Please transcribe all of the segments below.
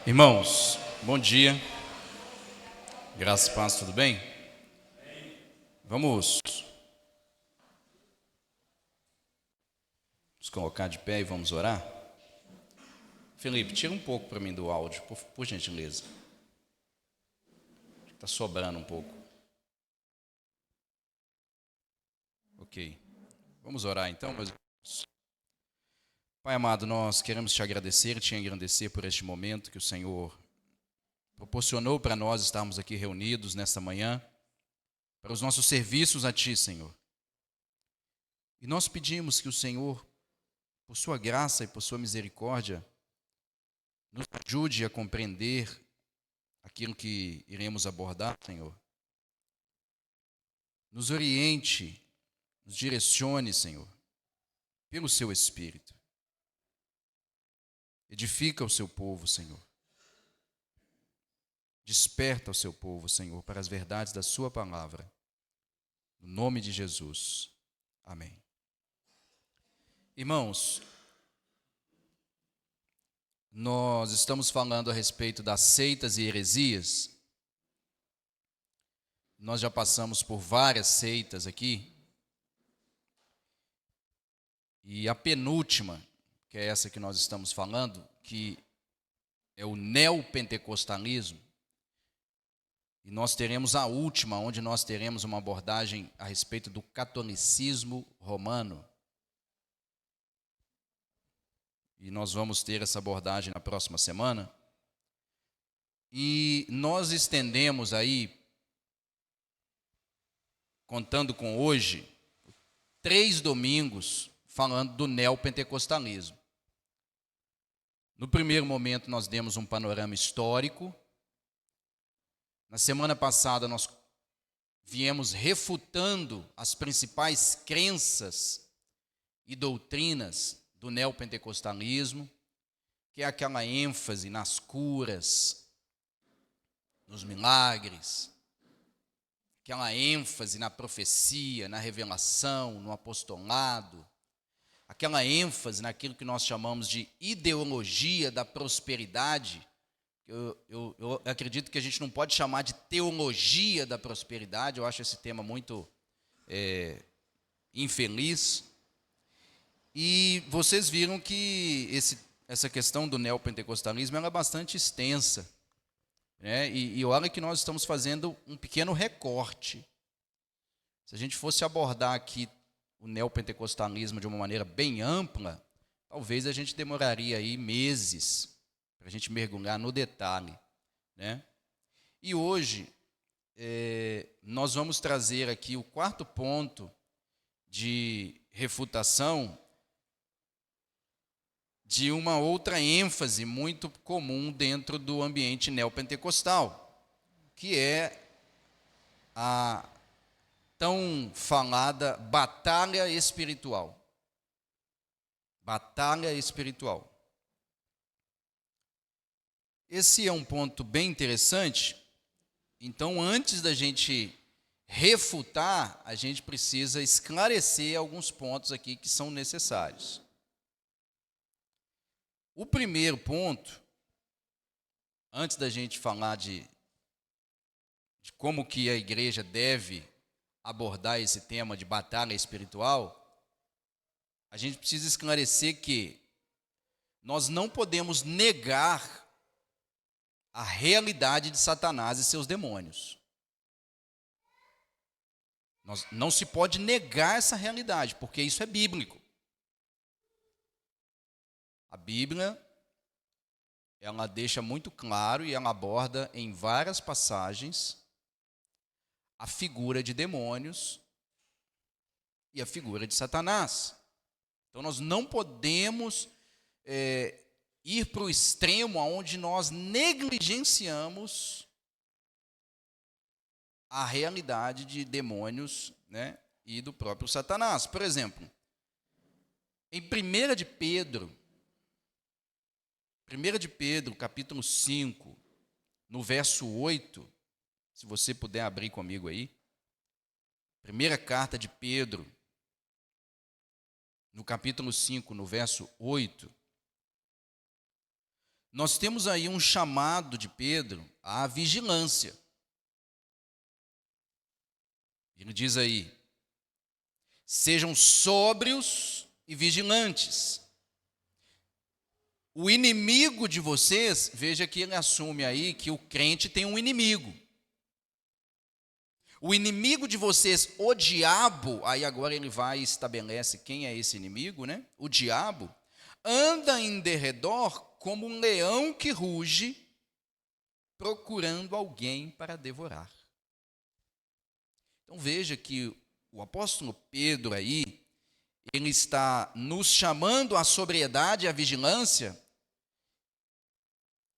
Irmãos, bom dia. Graça e paz, tudo bem? Vamos nos colocar de pé e vamos orar? Felipe, tira um pouco para mim do áudio, por gentileza. Está sobrando um pouco. Ok. Vamos orar então, meus irmãos. Pai amado, nós queremos te agradecer e te engrandecer por este momento que o Senhor proporcionou para nós estarmos aqui reunidos nesta manhã, para os nossos serviços a ti, Senhor. E nós pedimos que o Senhor, por sua graça e por sua misericórdia, nos ajude a compreender aquilo que iremos abordar, Senhor. Nos oriente, nos direcione, Senhor, pelo seu Espírito. Edifica o seu povo, Senhor. Desperta o seu povo, Senhor, para as verdades da sua palavra. No nome de Jesus. Amém. Irmãos, nós estamos falando a respeito das seitas e heresias. Nós já passamos por várias seitas aqui. E a penúltima, que é essa que nós estamos falando, que é o neopentecostalismo. E nós teremos a última, onde nós teremos uma abordagem a respeito do catolicismo romano. E nós vamos ter essa abordagem na próxima semana. E nós estendemos aí, contando com hoje, 3 domingos falando do neopentecostalismo. No primeiro momento nós demos um panorama histórico. Na semana passada nós viemos refutando as principais crenças e doutrinas do neopentecostalismo, que é aquela ênfase nas curas, nos milagres, aquela ênfase na profecia, na revelação, no apostolado, aquela ênfase naquilo que nós chamamos de ideologia da prosperidade. Eu acredito que a gente não pode chamar de teologia da prosperidade, eu acho esse tema muito infeliz. E vocês viram que essa questão do neopentecostalismo ela é bastante extensa, né? E olha que nós estamos fazendo um pequeno recorte. Se a gente fosse abordar aqui o neopentecostalismo de uma maneira bem ampla, talvez a gente demoraria aí meses para a gente mergulhar no detalhe, né? E hoje nós vamos trazer aqui o 4º ponto de refutação de uma outra ênfase muito comum dentro do ambiente neopentecostal, que é a tão falada batalha espiritual. Batalha espiritual. Esse é um ponto bem interessante. Então, antes da gente refutar, a gente precisa esclarecer alguns pontos aqui que são necessários. O primeiro ponto, antes da gente falar de como que a igreja deve abordar esse tema de batalha espiritual, a gente precisa esclarecer que nós não podemos negar a realidade de Satanás e seus demônios. Não se pode negar essa realidade, porque isso é bíblico. A Bíblia, ela deixa muito claro e ela aborda em várias passagens a figura de demônios e a figura de Satanás. Então nós não podemos ir para o extremo onde nós negligenciamos a realidade de demônios, né, e do próprio Satanás. Por exemplo, em 1 de Pedro, capítulo 5, no verso 8, se você puder abrir comigo aí, primeira carta de Pedro, no capítulo 5, no verso 8, nós temos aí um chamado de Pedro à vigilância. Ele diz aí: sejam sóbrios e vigilantes. O inimigo de vocês, veja que ele assume aí que o crente tem um inimigo. O inimigo de vocês, o diabo, aí agora ele vai e estabelece quem é esse inimigo, né? O diabo anda em derredor como um leão que ruge, procurando alguém para devorar. Então veja que o apóstolo Pedro aí, ele está nos chamando à sobriedade e à vigilância,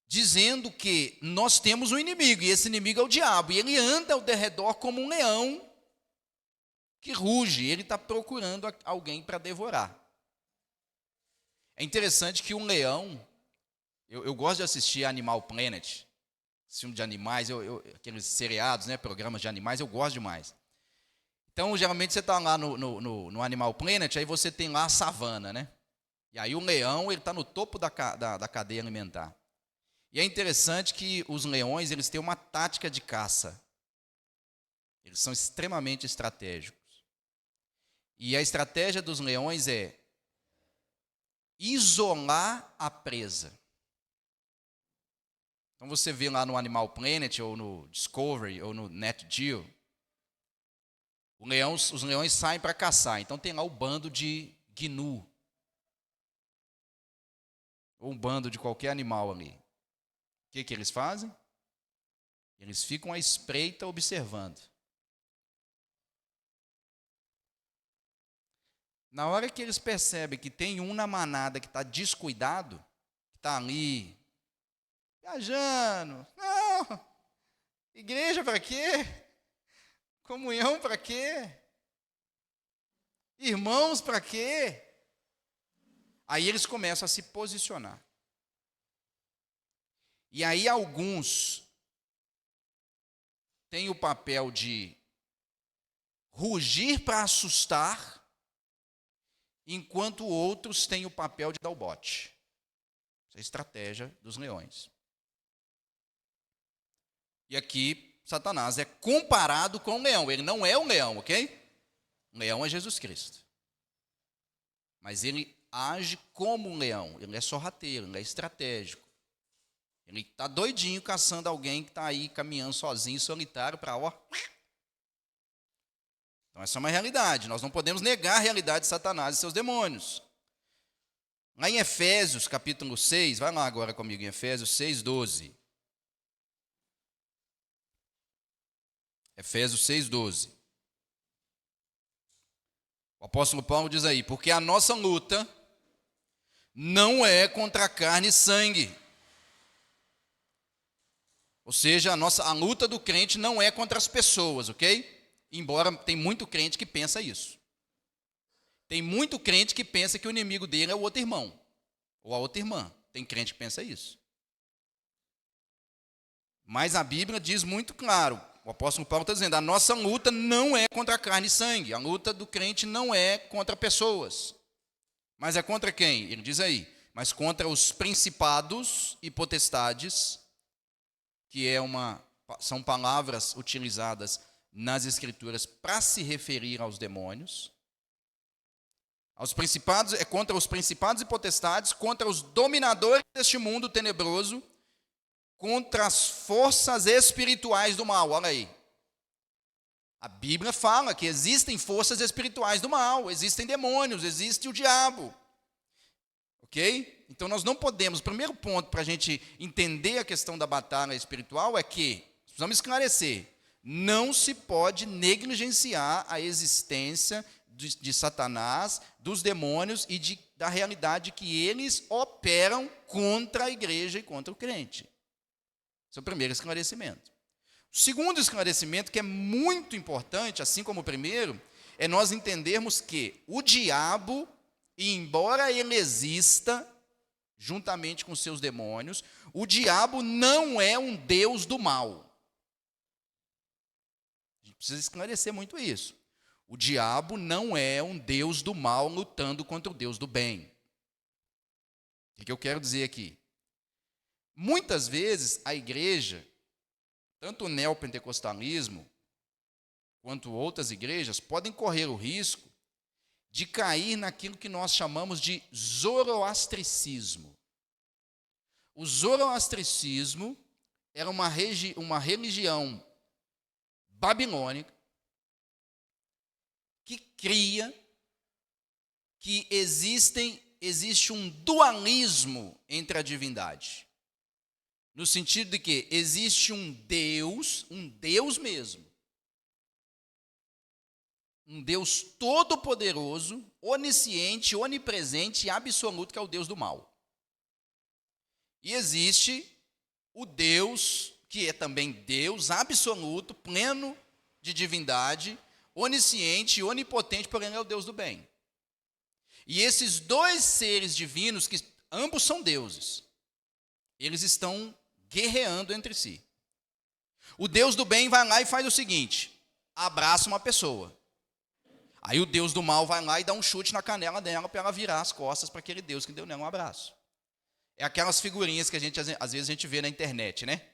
dizendo que nós temos um inimigo, e esse inimigo é o diabo, e ele anda ao derredor como um leão que ruge, ele está procurando alguém para devorar. É interessante que um leão, eu gosto de assistir Animal Planet, filme de animais, aqueles seriados, né, programas de animais, eu gosto demais. Então, geralmente você está lá no Animal Planet, aí você tem lá a savana, né? E aí o leão, ele está no topo da cadeia alimentar. E é interessante que os leões, eles têm uma tática de caça. Eles são extremamente estratégicos. E a estratégia dos leões é isolar a presa. Então você vê lá no Animal Planet, ou no Discovery, ou no Nat Geo, os leões saem para caçar. Então tem lá o bando de gnu, ou um bando de qualquer animal ali. O que eles fazem? Eles ficam à espreita observando. Na hora que eles percebem que tem um na manada que está descuidado, que está ali, viajando, não, igreja para quê? Comunhão para quê? Irmãos para quê? Aí eles começam a se posicionar. E aí alguns têm o papel de rugir para assustar, enquanto outros têm o papel de dar o bote. Essa é a estratégia dos leões. E aqui, Satanás é comparado com o leão. Ele não é um leão, ok? O leão é Jesus Cristo. Mas ele age como um leão. Ele é sorrateiro, ele é estratégico. Ele está doidinho caçando alguém que está aí caminhando sozinho, solitário, para ó. Então essa é uma realidade. Nós não podemos negar a realidade de Satanás e seus demônios. Lá em Efésios, capítulo 6, vai lá agora comigo em Efésios 6:12. Efésios 6:12. O apóstolo Paulo diz aí: porque a nossa luta não é contra carne e sangue. Ou seja, a luta do crente não é contra as pessoas, ok? Embora tem muito crente que pensa isso. Tem muito crente que pensa que o inimigo dele é o outro irmão, ou a outra irmã. Tem crente que pensa isso. Mas a Bíblia diz muito claro, o apóstolo Paulo está dizendo, a nossa luta não é contra carne e sangue. A luta do crente não é contra pessoas. Mas é contra quem? Ele diz aí, mas contra os principados e potestades, que são palavras utilizadas nas Escrituras para se referir aos demônios. Aos principados, é contra os principados e potestades, contra os dominadores deste mundo tenebroso, contra as forças espirituais do mal. Olha aí. A Bíblia fala que existem forças espirituais do mal, existem demônios, existe o diabo. Ok? Então nós não podemos, o primeiro ponto para a gente entender a questão da batalha espiritual é que, precisamos esclarecer, não se pode negligenciar a existência de Satanás, dos demônios e da realidade que eles operam contra a igreja e contra o crente. Esse é o primeiro esclarecimento. O segundo esclarecimento, que é muito importante, assim como o primeiro, é nós entendermos que o diabo, embora ele exista, juntamente com seus demônios, o diabo não é um deus do mal. A gente precisa esclarecer muito isso. O diabo não é um deus do mal lutando contra o Deus do bem. O que eu quero dizer aqui? Muitas vezes a igreja, tanto o neopentecostalismo quanto outras igrejas, podem correr o risco de cair naquilo que nós chamamos de zoroastricismo. O zoroastricismo era uma religião babilônica que cria que existe um dualismo entre a divindade. No sentido de que existe um Deus mesmo, um Deus todo-poderoso, onisciente, onipresente e absoluto, que é o Deus do mal. E existe o Deus, que é também Deus absoluto, pleno de divindade, onisciente e onipotente, porém é o Deus do bem. E esses dois seres divinos, que ambos são deuses, eles estão guerreando entre si. O Deus do bem vai lá e faz o seguinte: abraça uma pessoa. Aí o Deus do mal vai lá e dá um chute na canela dela para ela virar as costas para aquele Deus que deu nela um abraço. É aquelas figurinhas que às vezes a gente vê na internet, né?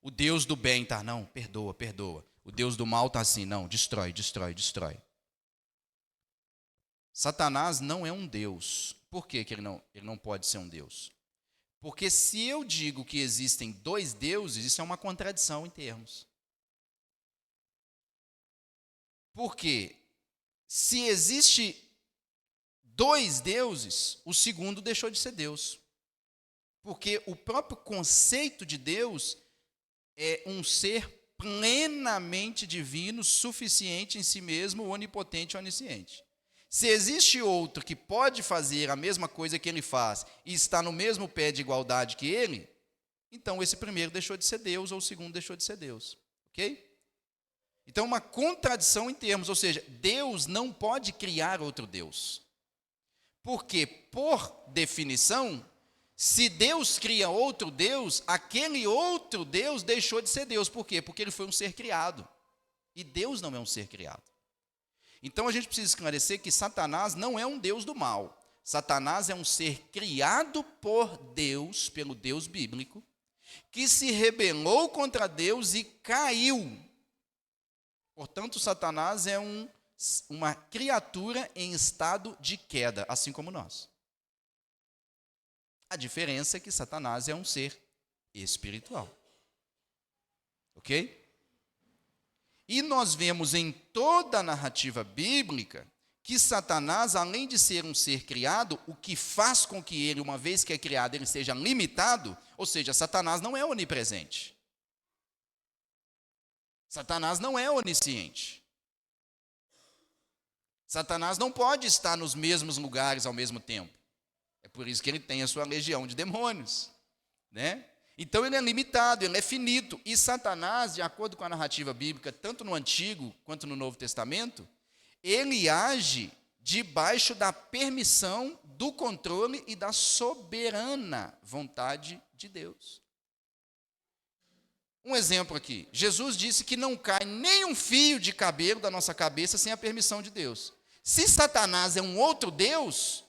O Deus do bem tá, não, perdoa, perdoa. O Deus do mal tá assim, não, destrói, destrói, destrói. Satanás não é um Deus. Por que ele não pode ser um Deus? Porque se eu digo que existem dois deuses, isso é uma contradição em termos. Por quê? Se existe dois deuses, o segundo deixou de ser Deus. Porque o próprio conceito de Deus é um ser plenamente divino, suficiente em si mesmo, onipotente e onisciente. Se existe outro que pode fazer a mesma coisa que ele faz e está no mesmo pé de igualdade que ele, então esse primeiro deixou de ser Deus ou o segundo deixou de ser Deus. Ok? Então, uma contradição em termos, ou seja, Deus não pode criar outro Deus. Porque, por definição, se Deus cria outro Deus, aquele outro Deus deixou de ser Deus. Por quê? Porque ele foi um ser criado. E Deus não é um ser criado. Então, a gente precisa esclarecer que Satanás não é um Deus do mal. Satanás é um ser criado por Deus, pelo Deus bíblico, que se rebelou contra Deus e caiu. Portanto, Satanás é uma criatura em estado de queda, assim como nós. A diferença é que Satanás é um ser espiritual. Ok? E nós vemos em toda a narrativa bíblica que Satanás, além de ser um ser criado, o que faz com que ele, uma vez que é criado, ele seja limitado, ou seja, Satanás não é onipresente. Satanás não é onisciente. Satanás não pode estar nos mesmos lugares ao mesmo tempo. É por isso que ele tem a sua legião de demônios, né? Então ele é limitado, ele é finito. E Satanás, de acordo com a narrativa bíblica, tanto no Antigo quanto no Novo Testamento, ele age debaixo da permissão, do controle e da soberana vontade de Deus. Um exemplo aqui, Jesus disse que não cai nem um fio de cabelo da nossa cabeça sem a permissão de Deus. Se Satanás é um outro Deus,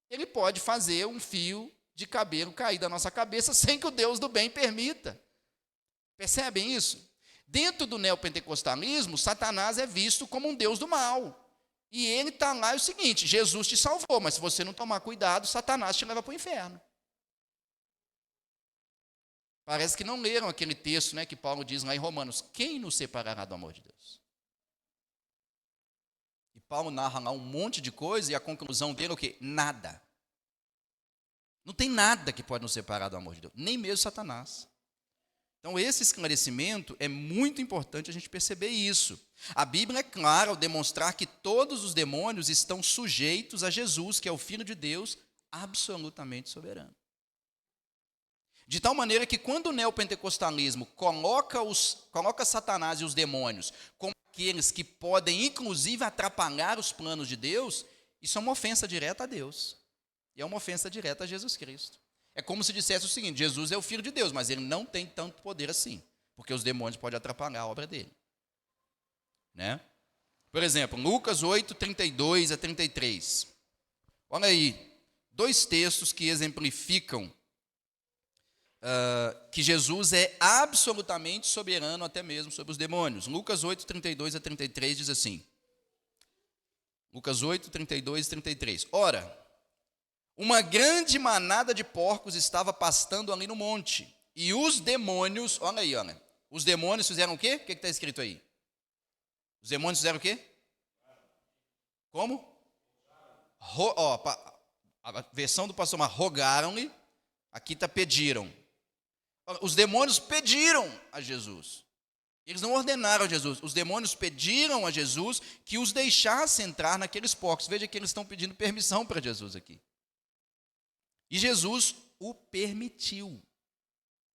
ele pode fazer um fio de cabelo cair da nossa cabeça sem que o Deus do bem permita. Percebem isso? Dentro do neopentecostalismo, Satanás é visto como um Deus do mal. E ele está lá, é o seguinte: Jesus te salvou, mas se você não tomar cuidado, Satanás te leva para o inferno. Parece que não leram aquele texto, né, que Paulo diz lá em Romanos: quem nos separará do amor de Deus? E Paulo narra lá um monte de coisa e a conclusão dele é o quê? Nada. Não tem nada que pode nos separar do amor de Deus, nem mesmo Satanás. Então, esse esclarecimento é muito importante a gente perceber isso. A Bíblia é clara ao demonstrar que todos os demônios estão sujeitos a Jesus, que é o Filho de Deus, absolutamente soberano. De tal maneira que quando o neopentecostalismo coloca Satanás e os demônios como aqueles que podem, inclusive, atrapalhar os planos de Deus, isso é uma ofensa direta a Deus. E é uma ofensa direta a Jesus Cristo. É como se dissesse o seguinte: Jesus é o Filho de Deus, mas ele não tem tanto poder assim, porque os demônios podem atrapalhar a obra dele. Né? Por exemplo, Lucas 8, 32 a 33. Olha aí, dois textos que exemplificam que Jesus é absolutamente soberano até mesmo sobre os demônios. Lucas 8, 32 a 33 diz assim. Lucas 8, 32 e 33. Ora, uma grande manada de porcos estava pastando ali no monte. E os demônios, olha aí, olha. Os demônios fizeram o quê? O que está escrito aí? Os demônios fizeram o quê? Como? A versão do pastor, mas rogaram-lhe. Aqui está pediram. Os demônios pediram a Jesus. Eles não ordenaram a Jesus. Os demônios pediram a Jesus que os deixasse entrar naqueles porcos. Veja que eles estão pedindo permissão para Jesus aqui. E Jesus o permitiu.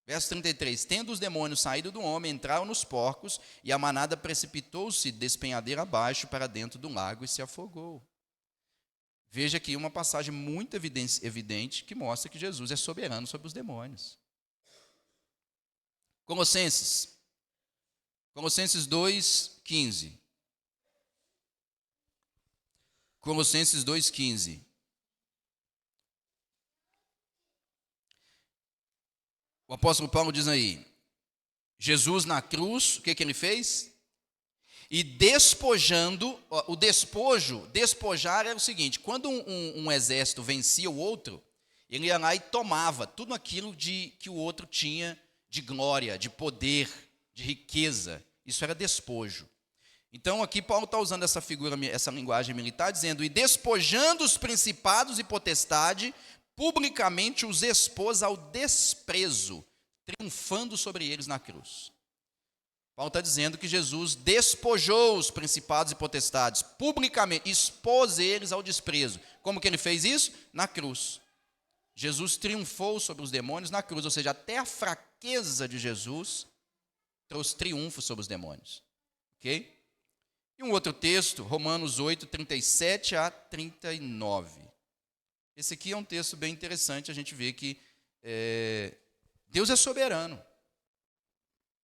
Verso 33. Tendo os demônios saído do homem, entraram nos porcos, e a manada precipitou-se despenhadeira abaixo para dentro do lago e se afogou. Veja aqui uma passagem muito evidente que mostra que Jesus é soberano sobre os demônios. Colossenses 2:15. Colossenses 2:15. O apóstolo Paulo diz aí, Jesus na cruz, o que ele fez? E despojando, despojar era o seguinte, quando um exército vencia o outro, ele ia lá e tomava tudo aquilo que o outro tinha de glória, de poder, de riqueza. Isso era despojo. Então aqui Paulo está usando essa figura, essa linguagem militar, dizendo, e despojando os principados e potestade, publicamente os expôs ao desprezo, triunfando sobre eles na cruz. Paulo está dizendo que Jesus despojou os principados e potestades, publicamente, expôs eles ao desprezo. Como que ele fez isso? Na cruz. Jesus triunfou sobre os demônios na cruz, ou seja, até a fraqueza de Jesus trouxe triunfo sobre os demônios. Ok? E um outro texto, Romanos 8, 37 a 39. Esse aqui é um texto bem interessante, a gente vê que Deus é soberano.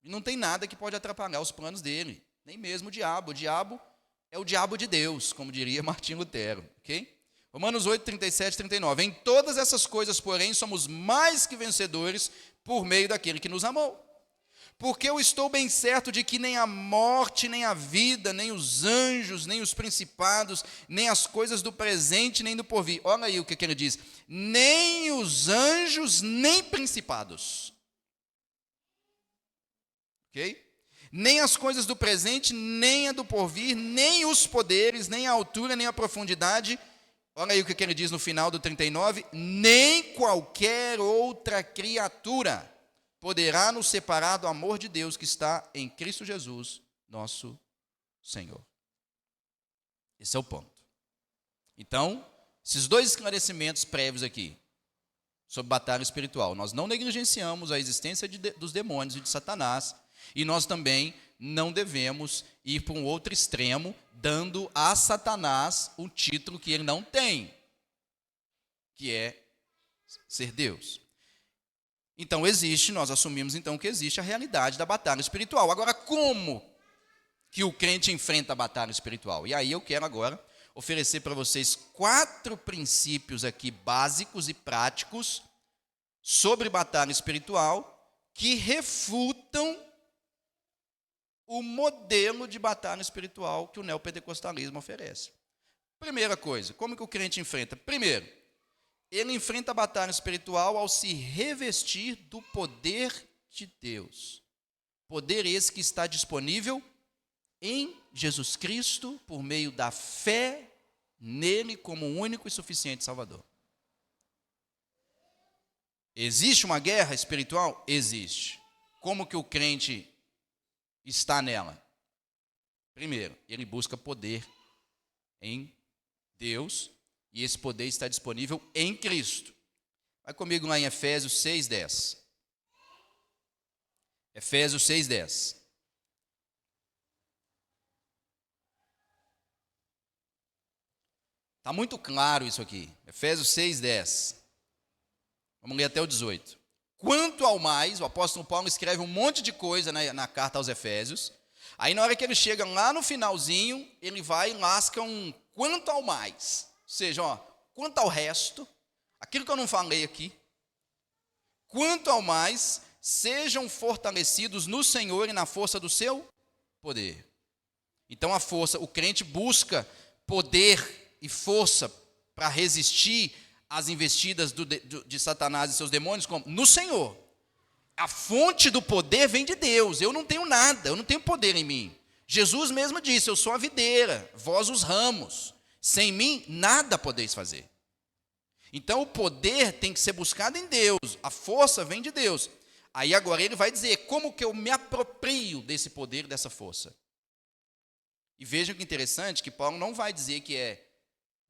E não tem nada que pode atrapalhar os planos dele, nem mesmo o diabo. O diabo é o diabo de Deus, como diria Martim Lutero. Ok? Romanos 8, 37 e 39. Em todas essas coisas, porém, somos mais que vencedores por meio daquele que nos amou. Porque eu estou bem certo de que nem a morte, nem a vida, nem os anjos, nem os principados, nem as coisas do presente, nem do porvir. Olha aí o que ele diz. Nem os anjos, nem principados. Ok? Nem as coisas do presente, nem a do porvir, nem os poderes, nem a altura, nem a profundidade. Olha aí o que ele diz no final do 39. Nem qualquer outra criatura poderá nos separar do amor de Deus que está em Cristo Jesus, nosso Senhor. Esse é o ponto. Então, esses dois esclarecimentos prévios aqui, sobre batalha espiritual. Nós não negligenciamos a existência dos demônios e de Satanás, e nós também não devemos ir para um outro extremo, dando a Satanás um título que ele não tem, que é ser Deus. Então nós assumimos então que existe a realidade da batalha espiritual. Agora, como que o crente enfrenta a batalha espiritual? E aí eu quero agora oferecer para vocês 4 princípios aqui básicos e práticos sobre batalha espiritual que refutam o modelo de batalha espiritual que o neopentecostalismo oferece. Primeira coisa, como que o crente enfrenta? Primeiro, ele enfrenta a batalha espiritual ao se revestir do poder de Deus. Poder esse que está disponível em Jesus Cristo por meio da fé nele como o único e suficiente Salvador. Existe uma guerra espiritual? Existe. Como que o crente está nela? Primeiro, ele busca poder em Deus, e esse poder está disponível em Cristo. Vai comigo lá em Efésios 6:10. Efésios 6:10. Está muito claro isso aqui. Efésios 6:10. Vamos ler até o 18. Quanto ao mais, o apóstolo Paulo escreve um monte de coisa na carta aos Efésios. Aí na hora que ele chega lá no finalzinho, ele vai e lasca um quanto ao mais. Ou seja, quanto ao resto, aquilo que eu não falei aqui, quanto ao mais, sejam fortalecidos no Senhor e na força do seu poder. Então a força, o crente busca poder e força para resistir às investidas de Satanás e seus demônios, como? No Senhor. A fonte do poder vem de Deus. Eu não tenho nada, eu não tenho poder em mim. Jesus mesmo disse, eu sou a videira, vós os ramos. Sem mim, nada podeis fazer. Então o poder tem que ser buscado em Deus, a força vem de Deus. Aí agora ele vai dizer, como que eu me aproprio desse poder, dessa força? E vejam que interessante, que Paulo não vai dizer que é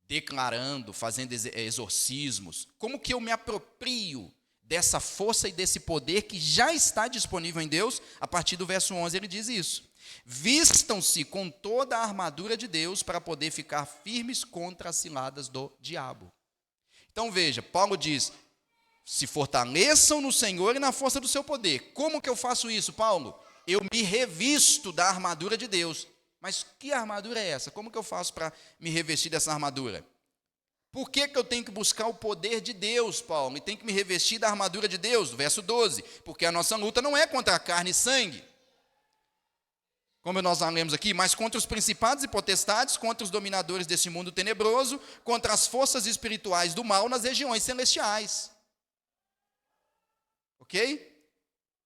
declarando, fazendo exorcismos. Como que eu me aproprio dessa força e desse poder que já está disponível em Deus? A partir do verso 11 ele diz isso. Vistam-se com toda a armadura de Deus para poder ficar firmes contra as ciladas do diabo. Então veja, Paulo diz, se fortaleçam no Senhor e na força do seu poder. Como que eu faço isso, Paulo? Eu me revisto da armadura de Deus. Mas que armadura é essa? Como que eu faço para me revestir dessa armadura? Por que eu tenho que buscar o poder de Deus, Paulo? E tenho que me revestir da armadura de Deus? Verso 12. Porque a nossa luta não é contra a carne e sangue, como nós lemos aqui, mas contra os principados e potestades, contra os dominadores desse mundo tenebroso, contra as forças espirituais do mal nas regiões celestiais. Ok?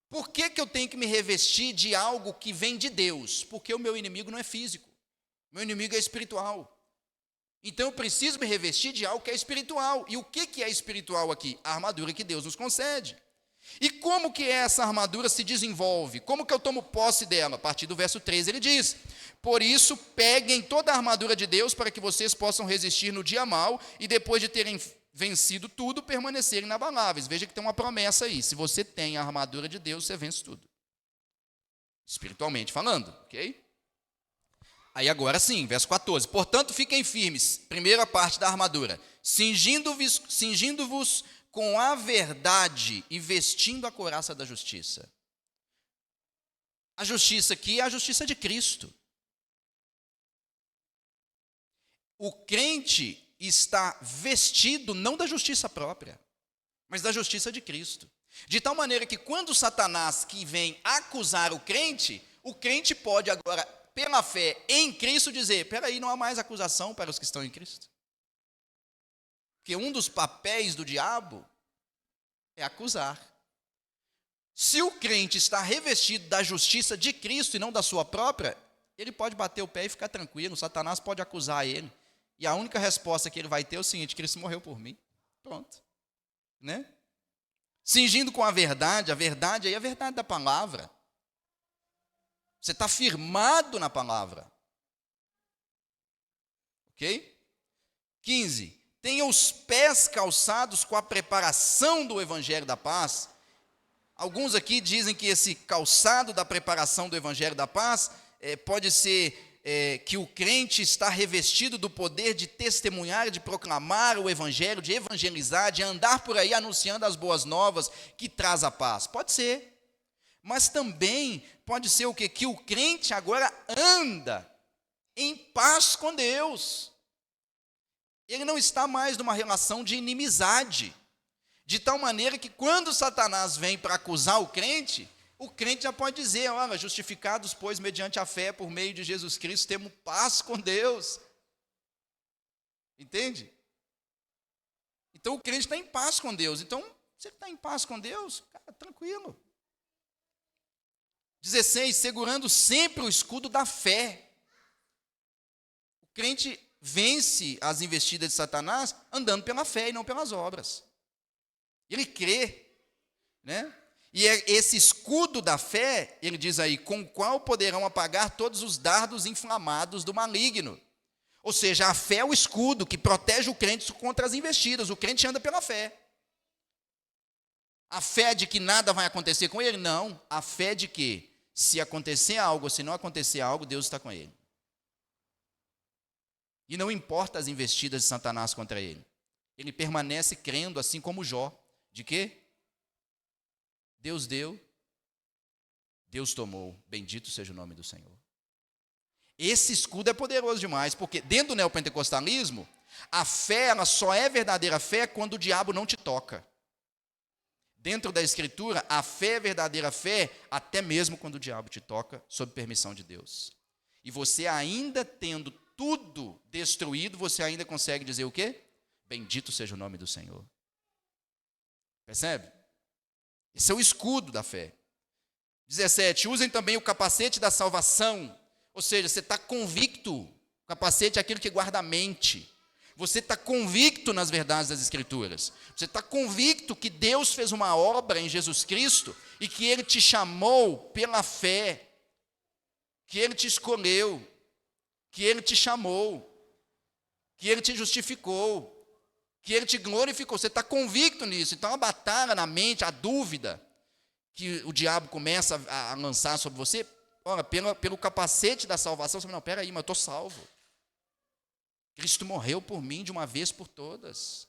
Por que eu tenho que me revestir de algo que vem de Deus? Porque o meu inimigo não é físico, meu inimigo é espiritual. Então eu preciso me revestir de algo que é espiritual. E o que é espiritual aqui? A armadura que Deus nos concede. E como que essa armadura se desenvolve? Como que eu tomo posse dela? A partir do verso 13 ele diz, por isso peguem toda a armadura de Deus para que vocês possam resistir no dia mau e depois de terem vencido tudo, permanecerem inabaláveis. Veja que tem uma promessa aí, se você tem a armadura de Deus, você vence tudo. Espiritualmente falando, ok? Aí agora sim, verso 14, portanto fiquem firmes, primeira parte da armadura, cingindo-vos com a verdade e vestindo a couraça da justiça. A justiça aqui é a justiça de Cristo. O crente está vestido não da justiça própria, mas da justiça de Cristo. De tal maneira que quando Satanás que vem acusar o crente pode agora, pela fé em Cristo, dizer, peraí, não há mais acusação para os que estão em Cristo. Porque um dos papéis do diabo é acusar. Se o crente está revestido da justiça de Cristo e não da sua própria, ele pode bater o pé e ficar tranquilo, Satanás pode acusar ele. E a única resposta que ele vai ter é o seguinte, Cristo morreu por mim. Pronto. Né? Cingindo com a verdade aí é a verdade da palavra. Você está firmado na palavra. Ok? 15. Tenha os pés calçados com a preparação do Evangelho da Paz. Alguns aqui dizem que esse calçado da preparação do Evangelho da Paz pode ser que o crente está revestido do poder de testemunhar, de proclamar o Evangelho, de evangelizar, de andar por aí anunciando as boas novas que traz a paz. Pode ser. Mas também pode ser o quê? Que o crente agora anda em paz com Deus. Ele não está mais numa relação de inimizade, de tal maneira que quando Satanás vem para acusar o crente já pode dizer, olha, justificados, pois, mediante a fé, por meio de Jesus Cristo, temos paz com Deus. Entende? Então o crente está em paz com Deus. Então, você está em paz com Deus, cara, tranquilo. 16, segurando sempre o escudo da fé. O crente vence as investidas de Satanás andando pela fé e não pelas obras. Ele crê, né? E esse escudo da fé, ele diz aí, com o qual poderão apagar todos os dardos inflamados do maligno. Ou seja, a fé é o escudo que protege o crente contra as investidas. O crente anda pela fé. A fé de que nada vai acontecer com ele? Não. A fé de que, se acontecer algo ou se não acontecer algo, Deus está com ele. E não importa as investidas de Satanás contra ele. Ele permanece crendo, assim como Jó. De quê? Deus deu, Deus tomou. Bendito seja o nome do Senhor. Esse escudo é poderoso demais, porque dentro do neopentecostalismo, a fé ela só é verdadeira fé quando o diabo não te toca. dentro da Escritura, a fé é verdadeira fé, até mesmo quando o diabo te toca, sob permissão de Deus. E você ainda tendo tudo destruído, você ainda consegue dizer o quê? Bendito seja o nome do Senhor. Percebe? Esse é o escudo da fé. 17, usem também o capacete da salvação. Ou seja, você está convicto. O capacete é aquilo que guarda a mente. Você está convicto nas verdades das Escrituras. Você está convicto que Deus fez uma obra em Jesus Cristo e que Ele te chamou pela fé, que Ele te escolheu, que Ele te chamou, que Ele te justificou, que Ele te glorificou. Você está convicto nisso. Então, a batalha na mente, a dúvida que o diabo começa a lançar sobre você, ora, pelo capacete da salvação, você fala, não, peraí, mas eu estou salvo. Cristo morreu por mim de uma vez por todas.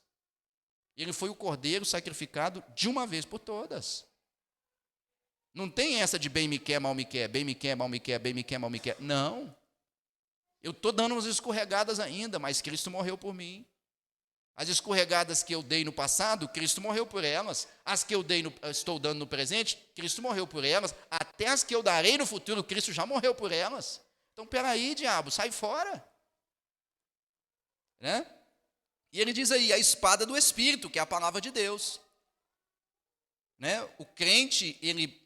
Ele foi o cordeiro sacrificado de uma vez por todas. Não tem essa de bem me quer, mal me quer, bem me quer, mal me quer, bem me quer, mal me quer. Não. Eu estou dando umas escorregadas ainda, mas Cristo morreu por mim. As escorregadas que eu dei no passado, Cristo morreu por elas. As que eu estou dando no presente, Cristo morreu por elas. Até as que eu darei no futuro, Cristo já morreu por elas. Então, peraí, diabo, sai fora. Né? E ele diz aí, a espada do Espírito, que é a palavra de Deus. Né? O crente, ele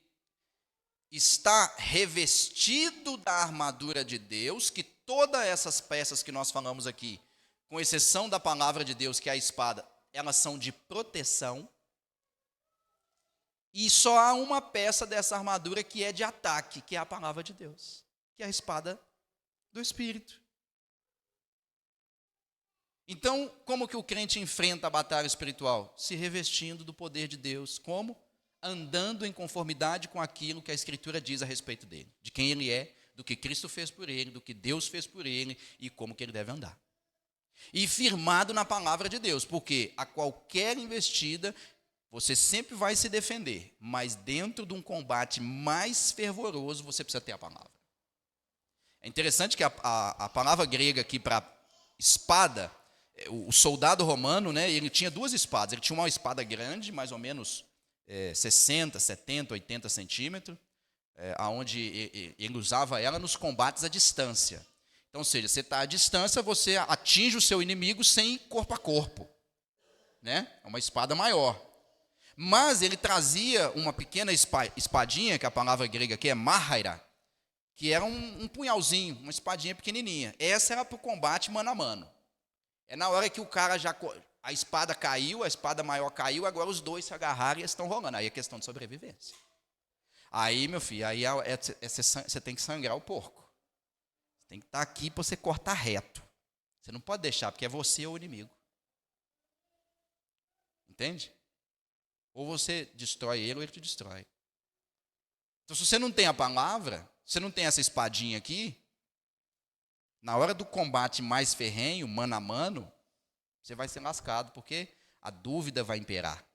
está revestido da armadura de Deus, que todas essas peças que nós falamos aqui, com exceção da palavra de Deus, que é a espada, elas são de proteção. E só há uma peça dessa armadura que é de ataque, que é a palavra de Deus, que é a espada do Espírito. Então, como que o crente enfrenta a batalha espiritual? Se revestindo do poder de Deus. Como? Andando em conformidade com aquilo que a Escritura diz a respeito dele. De quem ele é, do que Cristo fez por ele, do que Deus fez por ele e como que ele deve andar. E firmado na palavra de Deus, porque a qualquer investida, você sempre vai se defender, mas dentro de um combate mais fervoroso, você precisa ter a palavra. É interessante que a palavra grega aqui para espada, o soldado romano, né, ele tinha duas espadas. Ele tinha uma espada grande, mais ou menos 60, 70, 80 centímetros, onde ele usava ela nos combates à distância. Então, ou seja, você está à distância, você atinge o seu inimigo sem corpo a corpo. Né? É uma espada maior. Mas ele trazia uma pequena espadinha, que a palavra grega aqui é marraira, que era um punhalzinho, uma espadinha pequenininha. Essa era para o combate mano a mano. É na hora que o cara a espada caiu, a espada maior caiu, agora os dois se agarraram e eles estão rolando. Aí é questão de sobrevivência. Aí, meu filho, aí você tem que sangrar o porco. Você tem que estar aqui para você cortar reto. Você não pode deixar, porque é você ou o inimigo. Entende? Ou você destrói ele, ou ele te destrói. Então, se você não tem a palavra, você não tem essa espadinha aqui, na hora do combate mais ferrenho, mano a mano, você vai ser lascado, porque a dúvida vai imperar.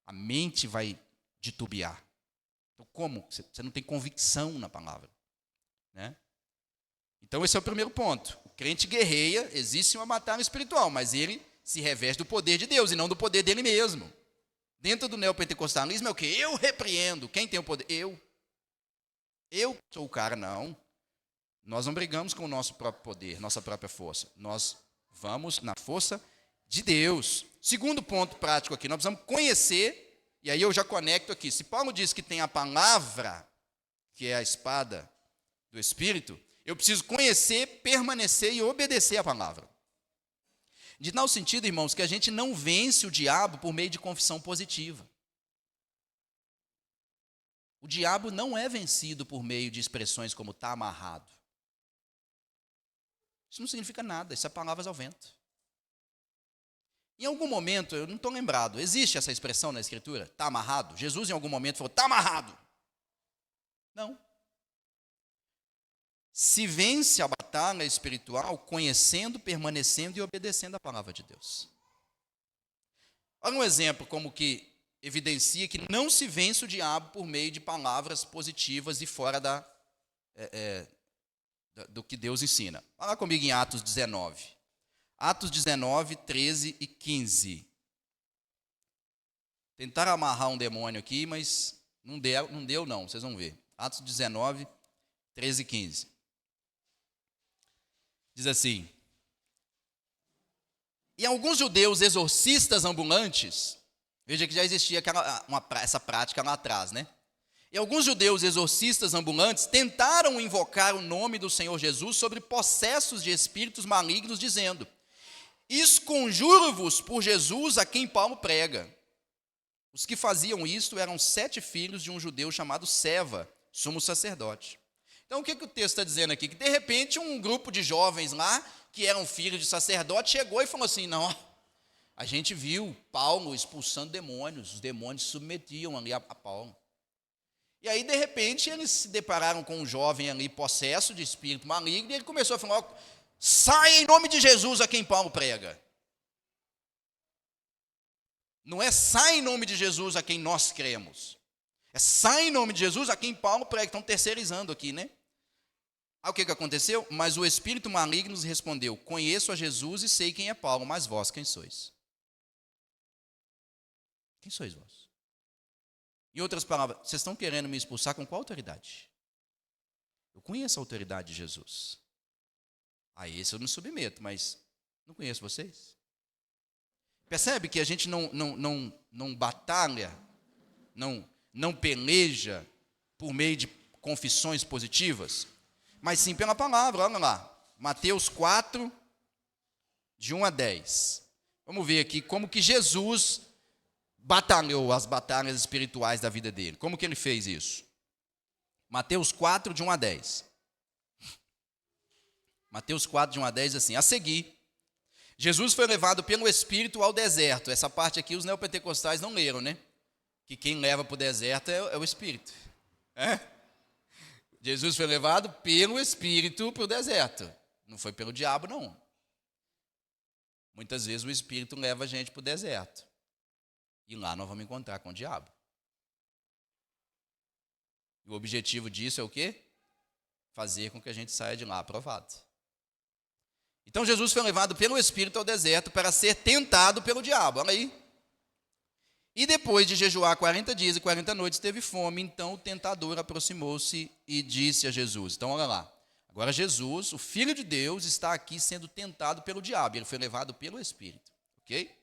A mente vai titubear. Então, como? Você não tem convicção na palavra. Né? Então, esse é o primeiro ponto. O crente guerreia, existe uma batalha espiritual, mas ele se reveste do poder de Deus e não do poder dele mesmo. Dentro do neopentecostalismo é o quê? Eu repreendo. Quem tem o poder? Eu. Eu sou o cara, não. Nós não brigamos com o nosso próprio poder, nossa própria força. Nós vamos na força de Deus. Segundo ponto prático aqui, nós precisamos conhecer, e aí eu já conecto aqui. Se Paulo diz que tem a palavra, que é a espada do Espírito, eu preciso conhecer, permanecer e obedecer a palavra. De tal sentido, irmãos, que a gente não vence o diabo por meio de confissão positiva. O diabo não é vencido por meio de expressões como está amarrado. Isso não significa nada, isso é palavras ao vento. Em algum momento, eu não estou lembrado, existe essa expressão na Escritura? Está amarrado? Jesus em algum momento falou, está amarrado. Não. Se vence a batalha espiritual conhecendo, permanecendo e obedecendo a palavra de Deus. Olha um exemplo como que evidencia que não se vence o diabo por meio de palavras positivas e fora do que Deus ensina. Fala comigo em Atos 19. Atos 19, 13 e 15. Tentaram amarrar um demônio aqui, mas não deu não, vocês vão ver. Atos 19, 13 e 15. Diz assim: e alguns judeus exorcistas ambulantes, veja que já existia essa prática lá atrás, né? E alguns judeus exorcistas ambulantes tentaram invocar o nome do Senhor Jesus sobre possessos de espíritos malignos, dizendo: esconjuro-vos por Jesus a quem Paulo prega. Os que faziam isto eram 7 filhos de um judeu chamado Seva, sumo sacerdote. Então o que o texto está dizendo aqui? Que de repente um grupo de jovens lá, que eram filhos de sacerdote, chegou e falou assim: não, a gente viu Paulo expulsando demônios, os demônios se submetiam ali a Paulo. E aí de repente eles se depararam com um jovem ali possesso de espírito maligno, e ele começou a falar: sai em nome de Jesus a quem Paulo prega. Não é sai em nome de Jesus a quem nós cremos. É sai em nome de Jesus a quem Paulo prega. Estão terceirizando aqui, né? Aí o que aconteceu? Mas o espírito maligno nos respondeu: conheço a Jesus e sei quem é Paulo, mas vós quem sois? Quem sois vós? Em outras palavras, vocês estão querendo me expulsar com qual autoridade? Eu conheço a autoridade de Jesus. A esse eu me submeto, mas não conheço vocês. Percebe que a gente não batalha, não peleja por meio de confissões positivas, mas sim pela palavra. Olha lá, Mateus 4, de 1 a 10. Vamos ver aqui como que Jesus batalhou as batalhas espirituais da vida dele. Como que ele fez isso? Mateus 4, de 1 a 10. Mateus 4, de 1 a 10, assim: a seguir, Jesus foi levado pelo Espírito ao deserto. Essa parte aqui os neopentecostais não leram, né? Que quem leva para o deserto é o Espírito. Jesus foi levado pelo Espírito para o deserto. Não foi pelo diabo, não. Muitas vezes o Espírito leva a gente para o deserto. E lá nós vamos encontrar com o diabo. E o objetivo disso é o quê? Fazer com que a gente saia de lá aprovado. Então Jesus foi levado pelo Espírito ao deserto para ser tentado pelo diabo. Olha aí. E depois de jejuar 40 dias e 40 noites, teve fome. Então o tentador aproximou-se e disse a Jesus. Então olha lá. Agora Jesus, o Filho de Deus, está aqui sendo tentado pelo diabo. Ele foi levado pelo Espírito. Ok?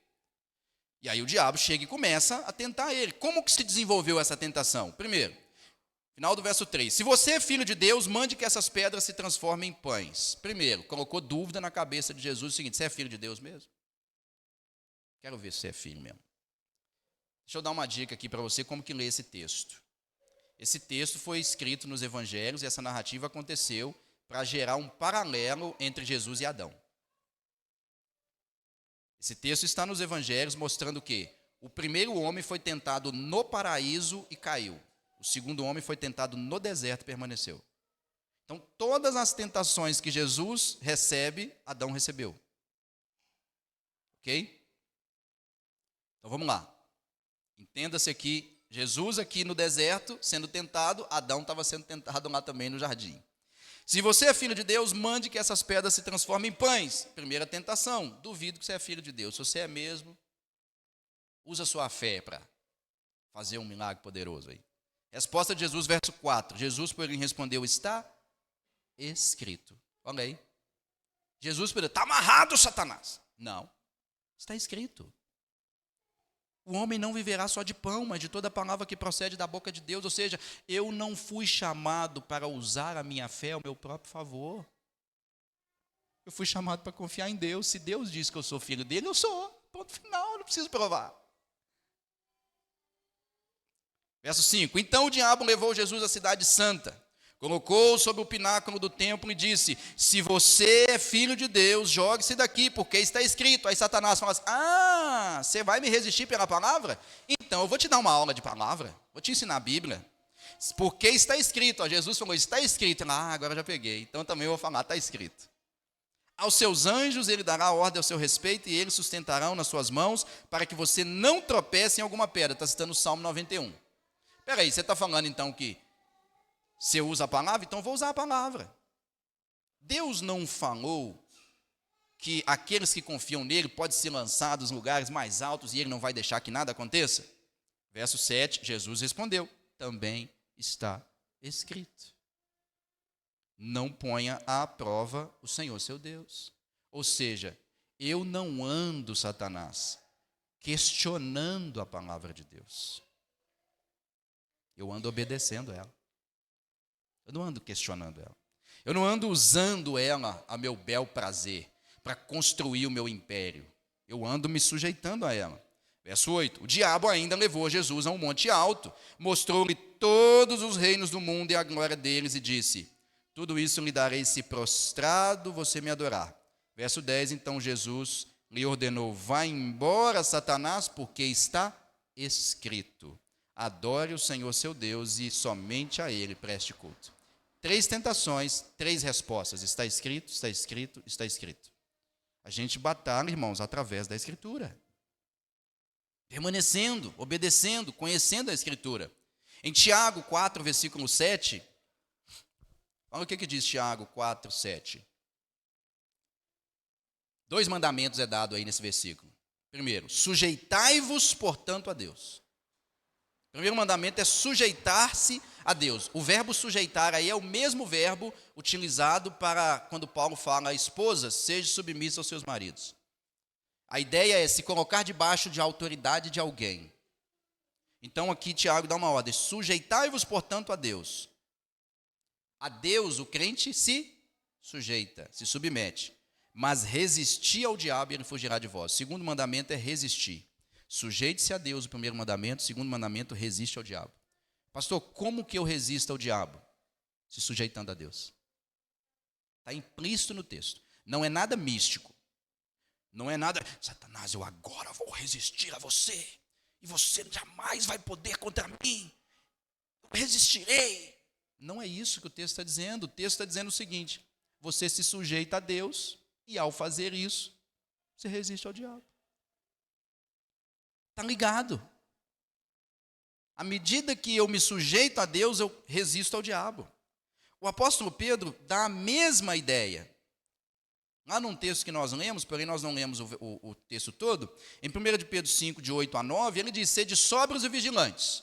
E aí o diabo chega e começa a tentar ele. Como que se desenvolveu essa tentação? Primeiro, final do verso 3. Se você é filho de Deus, mande que essas pedras se transformem em pães. Primeiro, colocou dúvida na cabeça de Jesus, o seguinte: você é filho de Deus mesmo? Quero ver se você é filho mesmo. Deixa eu dar uma dica aqui para você como que lê esse texto. Esse texto foi escrito nos evangelhos e essa narrativa aconteceu para gerar um paralelo entre Jesus e Adão. Esse texto está nos evangelhos mostrando que o primeiro homem foi tentado no paraíso e caiu. O segundo homem foi tentado no deserto e permaneceu. Então, todas as tentações que Jesus recebe, Adão recebeu. Ok? Então, vamos lá. Entenda-se aqui, Jesus aqui no deserto, sendo tentado, Adão estava sendo tentado lá também no jardim. Se você é filho de Deus, mande que essas pedras se transformem em pães. Primeira tentação, duvido que você é filho de Deus. Se você é mesmo, usa sua fé para fazer um milagre poderoso aí. Resposta de Jesus, verso 4. Jesus, porém, respondeu: está escrito. Olha aí. Jesus perguntou: está amarrado, Satanás? Não, está escrito. O homem não viverá só de pão, mas de toda a palavra que procede da boca de Deus. Ou seja, eu não fui chamado para usar a minha fé ao meu próprio favor. Eu fui chamado para confiar em Deus. Se Deus diz que eu sou filho dele, eu sou. Ponto final, eu não preciso provar. Verso 5. Então o diabo levou Jesus à cidade santa, colocou-o sobre o pináculo do templo e disse: se você é filho de Deus, jogue-se daqui, porque está escrito. Aí Satanás fala assim: você vai me resistir pela palavra? Então eu vou te dar uma aula de palavra, vou te ensinar a Bíblia. Porque está escrito. Jesus falou: está escrito. Agora já peguei, então também eu vou falar: está escrito. Aos seus anjos ele dará ordem ao seu respeito, e eles sustentarão nas suas mãos, para que você não tropece em alguma pedra. Está citando o Salmo 91. Espera aí, você está falando então que você usa a palavra? Então vou usar a palavra. Deus não falou que aqueles que confiam nele podem ser lançados em lugares mais altos e ele não vai deixar que nada aconteça? Verso 7, Jesus respondeu: também está escrito: não ponha à prova o Senhor seu Deus. Ou seja, eu não ando, Satanás, questionando a palavra de Deus. Eu ando obedecendo ela. Eu não ando questionando ela. Eu não ando usando ela a meu bel prazer para construir o meu império. Eu ando me sujeitando a ela. Verso 8. O diabo ainda levou Jesus a um monte alto, mostrou-lhe todos os reinos do mundo e a glória deles e disse: tudo isso lhe darei se prostrado você me adorar. Verso 10. Então Jesus lhe ordenou: vá embora, Satanás, porque está escrito: adore o Senhor seu Deus e somente a ele preste culto. 3 tentações, 3 respostas. Está escrito, está escrito, está escrito. A gente batalha, irmãos, através da Escritura. Permanecendo, obedecendo, conhecendo a Escritura. Em Tiago 4, versículo 7, olha o que diz Tiago 4, 7. 2 mandamentos é dado aí nesse versículo. Primeiro, sujeitai-vos, portanto, a Deus. O primeiro mandamento é sujeitar-se a Deus. O verbo sujeitar aí é o mesmo verbo utilizado para quando Paulo fala: esposas, sejam submissas aos seus maridos. A ideia é se colocar debaixo de autoridade de alguém. Então aqui Tiago dá uma ordem: sujeitai-vos, portanto, a Deus. A Deus o crente se sujeita, se submete. Mas resistir ao diabo e ele fugirá de vós. O segundo mandamento é resistir. Sujeite-se a Deus, o primeiro mandamento. O segundo mandamento, resiste ao diabo. Pastor, como que eu resisto ao diabo? Se sujeitando a Deus. Está implícito no texto. Não é nada místico. Não é nada: Satanás, eu agora vou resistir a você, e você jamais vai poder contra mim. Eu resistirei. Não é isso que o texto está dizendo. O texto está dizendo o seguinte: você se sujeita a Deus, e ao fazer isso, você resiste ao diabo. Está ligado. À medida que eu me sujeito a Deus, eu resisto ao diabo. O apóstolo Pedro dá a mesma ideia. Lá num texto que nós lemos, porém nós não lemos o texto todo, em 1 de Pedro 5, de 8 a 9, ele diz: sede sóbrios e vigilantes.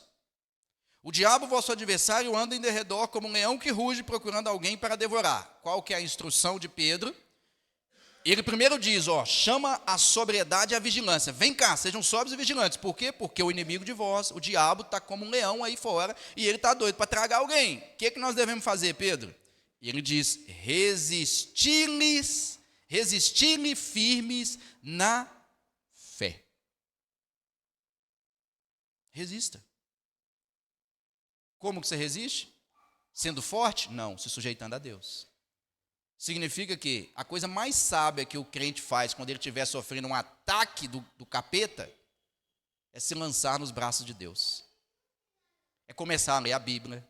O diabo, vosso adversário, anda em derredor como um leão que ruge, procurando alguém para devorar. Qual que é a instrução de Pedro? Ele primeiro diz, chama a sobriedade e a vigilância. Vem cá, sejam sóbrios e vigilantes. Por quê? Porque o inimigo de vós, o diabo, está como um leão aí fora e ele está doido para tragar alguém. O que nós devemos fazer, Pedro? E ele diz: resistir-lhe firmes na fé. Resista. Como que você resiste? Sendo forte? Não, se sujeitando a Deus. Significa que a coisa mais sábia que o crente faz quando ele estiver sofrendo um ataque do capeta é se lançar nos braços de Deus. É começar a ler a Bíblia,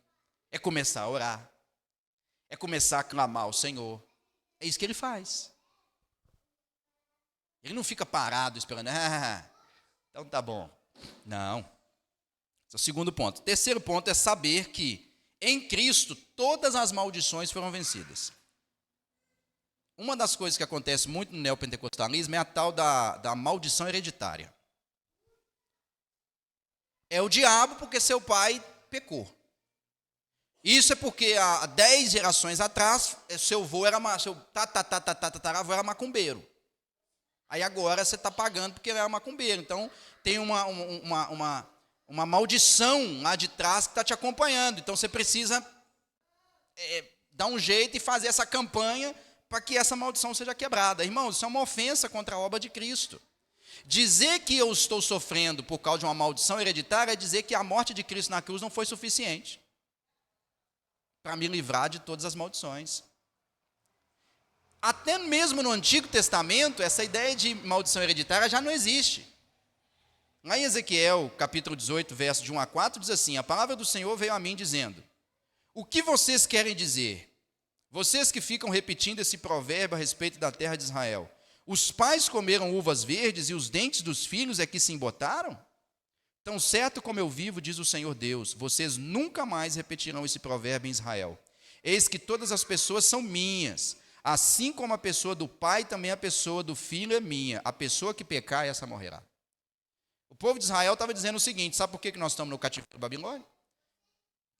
é começar a orar, é começar a clamar ao Senhor. É isso que ele faz. Ele não fica parado esperando: então tá bom. Não. Esse é o segundo ponto. O terceiro ponto é saber que em Cristo todas as maldições foram vencidas. Uma das coisas que acontece muito no neopentecostalismo é a tal da maldição hereditária. É o diabo porque seu pai pecou. Isso é porque há 10 gerações atrás, seu tataravô era macumbeiro. Aí agora você está pagando porque ele era macumbeiro. Então tem uma maldição lá de trás que está te acompanhando. Então você precisa dar um jeito e fazer essa campanha para que essa maldição seja quebrada. Irmãos, isso é uma ofensa contra a obra de Cristo. Dizer que eu estou sofrendo por causa de uma maldição hereditária é dizer que a morte de Cristo na cruz não foi suficiente para me livrar de todas as maldições. Até mesmo no Antigo Testamento, essa ideia de maldição hereditária já não existe. Lá em Ezequiel, capítulo 18, verso de 1 a 4, diz assim: a palavra do Senhor veio a mim dizendo: o que vocês querem dizer? Vocês que ficam repetindo esse provérbio a respeito da terra de Israel: os pais comeram uvas verdes e os dentes dos filhos é que se embotaram? Tão certo como eu vivo, diz o Senhor Deus, vocês nunca mais repetirão esse provérbio em Israel. Eis que todas as pessoas são minhas, assim como a pessoa do pai, também a pessoa do filho é minha. A pessoa que pecar, essa morrerá. O povo de Israel estava dizendo o seguinte: sabe por que nós estamos no cativeiro babilônico?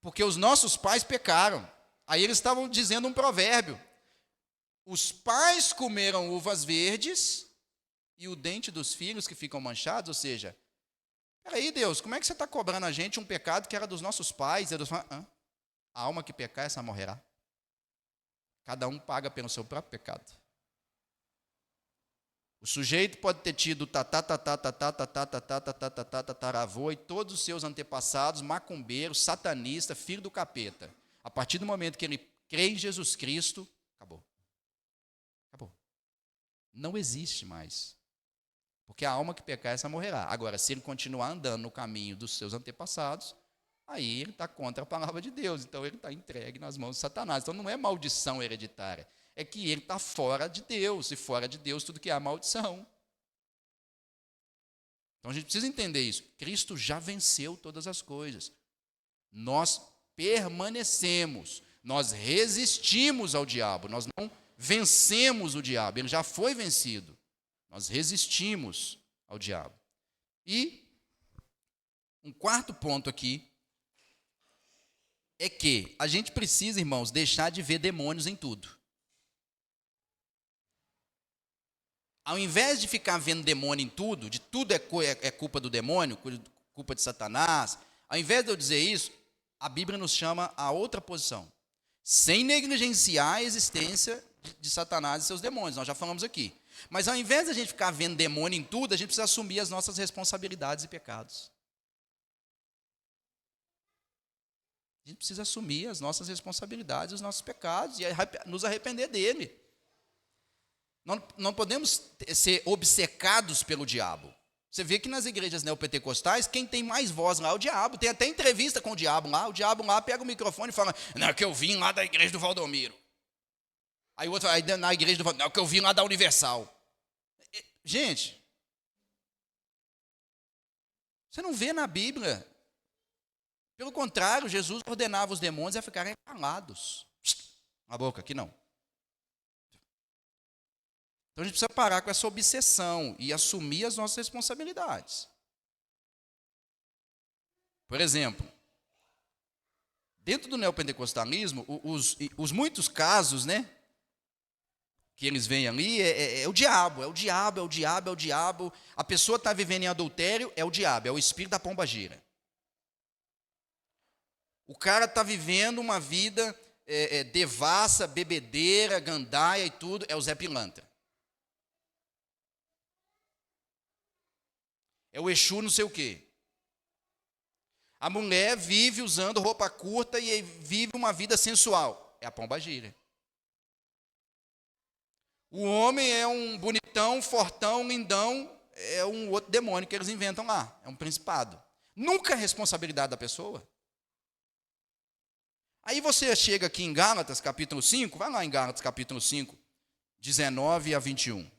Porque os nossos pais pecaram. Aí eles estavam dizendo um provérbio: os pais comeram uvas verdes e o dente dos filhos que ficam manchados. Ou seja, peraí, Deus, como é que você está cobrando a gente um pecado que era dos nossos pais? E Deus fala: a alma que pecar, essa morrerá. Cada um paga pelo seu próprio pecado. O sujeito pode ter tido tataravô e todos os seus antepassados, macumbeiro, satanista, filho do capeta. A partir do momento que ele crê em Jesus Cristo, acabou. Acabou. Não existe mais. Porque a alma que pecar, essa morrerá. Agora, se ele continuar andando no caminho dos seus antepassados, aí ele está contra a palavra de Deus. Então, ele está entregue nas mãos de Satanás. Então, não é maldição hereditária. É que ele está fora de Deus. E fora de Deus, tudo que é maldição. Então, a gente precisa entender isso. Cristo já venceu todas as coisas. Nós permanecemos. Nós resistimos ao diabo. Nós não vencemos o diabo. Ele já foi vencido. Nós resistimos ao diabo. E um quarto ponto aqui é que a gente precisa, irmãos, deixar de ver demônios em tudo. Ao invés de ficar vendo demônio em tudo, de tudo é culpa do demônio, culpa de Satanás, ao invés de eu dizer isso, a Bíblia nos chama a outra posição, sem negligenciar a existência de Satanás e seus demônios. Nós já falamos aqui. Mas ao invés de a gente ficar vendo demônio em tudo, a gente precisa assumir as nossas responsabilidades e pecados. A gente precisa assumir as nossas responsabilidades, os nossos pecados e nos arrepender dele. Não podemos ser obcecados pelo diabo. Você vê que nas igrejas neopentecostais, quem tem mais voz lá é o diabo. Tem até entrevista com o diabo lá pega o microfone e fala: não, que eu vim lá da igreja do Valdomiro. Aí o outro, aí na igreja do Valdomiro, não, que eu vim lá da Universal. Gente, você não vê na Bíblia. Pelo contrário, Jesus ordenava os demônios a ficarem calados. Na boca, aqui não. Então a gente precisa parar com essa obsessão e assumir as nossas responsabilidades. Por exemplo, dentro do neopentecostalismo, os muitos casos, né, que eles veem ali, é o diabo. A pessoa está vivendo em adultério, é o diabo, é o espírito da pombagira. O cara está vivendo uma vida devassa, bebedeira, gandaia e tudo, é o Zé Pilantra. É o Exu não sei o quê. A mulher vive usando roupa curta e vive uma vida sensual. É a pombagira. O homem é um bonitão, fortão, lindão. É um outro demônio que eles inventam lá. É um principado. Nunca é responsabilidade da pessoa. Aí você chega aqui em Gálatas, capítulo 5. Vai lá em Gálatas, capítulo 5, 19 a 21.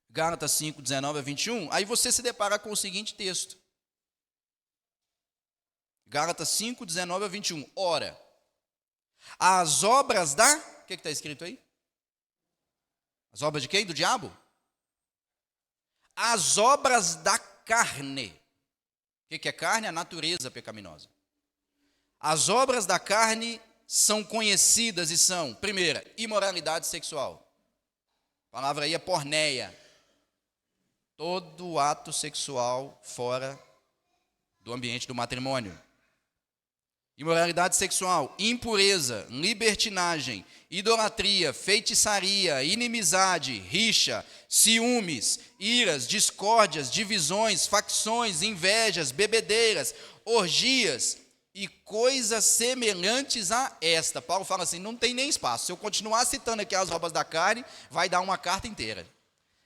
Gálatas 5, 19 a 21, aí você se depara com o seguinte texto. Gálatas 5, 19 a 21. Ora, as obras da... O que está escrito aí? As obras de quem? Do diabo? As obras da carne. O que é carne? A natureza pecaminosa. As obras da carne são conhecidas e são, primeira, imoralidade sexual. A palavra aí é porneia. Todo ato sexual fora do ambiente do matrimônio. Imoralidade sexual, impureza, libertinagem, idolatria, feitiçaria, inimizade, rixa, ciúmes, iras, discórdias, divisões, facções, invejas, bebedeiras, orgias e coisas semelhantes a esta. Paulo fala assim, não tem nem espaço. Se eu continuar citando aqui as obras da carne, vai dar uma carta inteira.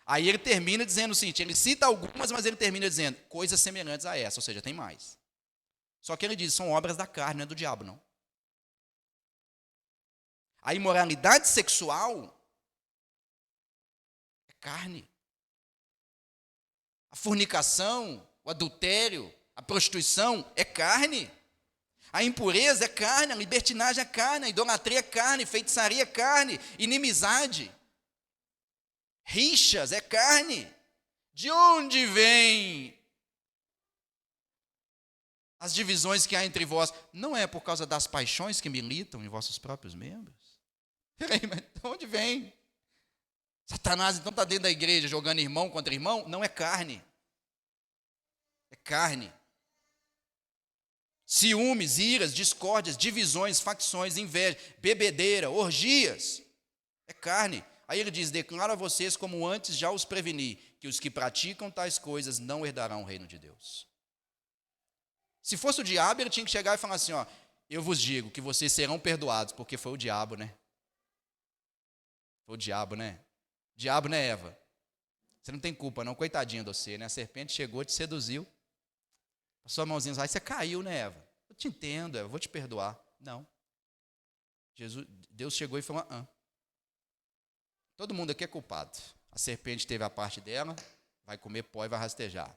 Aí ele termina dizendo o seguinte, ele cita algumas, mas ele termina dizendo coisas semelhantes a essa, ou seja, tem mais. Só que ele diz, são obras da carne, não é do diabo, não. A imoralidade sexual é carne. A fornicação, o adultério, a prostituição é carne. A impureza é carne, a libertinagem é carne, a idolatria é carne, feitiçaria é carne, inimizade. Rixas é carne. De onde vem As divisões que há entre vós, não é por causa das paixões que militam em vossos próprios membros? Peraí, mas de onde vem? Satanás então está dentro da igreja jogando irmão contra irmão? Não é carne. É carne. Ciúmes, iras, discórdias, divisões, facções, inveja, bebedeira, orgias. É carne. Aí ele diz, declaro a vocês como antes já os preveni, que os que praticam tais coisas não herdarão o reino de Deus. Se fosse o diabo, ele tinha que chegar e falar assim, ó, eu vos digo que vocês serão perdoados, porque foi o diabo, né? Foi o diabo, né? Diabo, né, Eva? Você não tem culpa, não, coitadinha de você, né? A serpente chegou, te seduziu. A sua mãozinha, aí você caiu, né, Eva? Eu te entendo, Eva, vou te perdoar. Não. Deus chegou e falou, todo mundo aqui é culpado. A serpente teve a parte dela, vai comer pó e vai rastejar.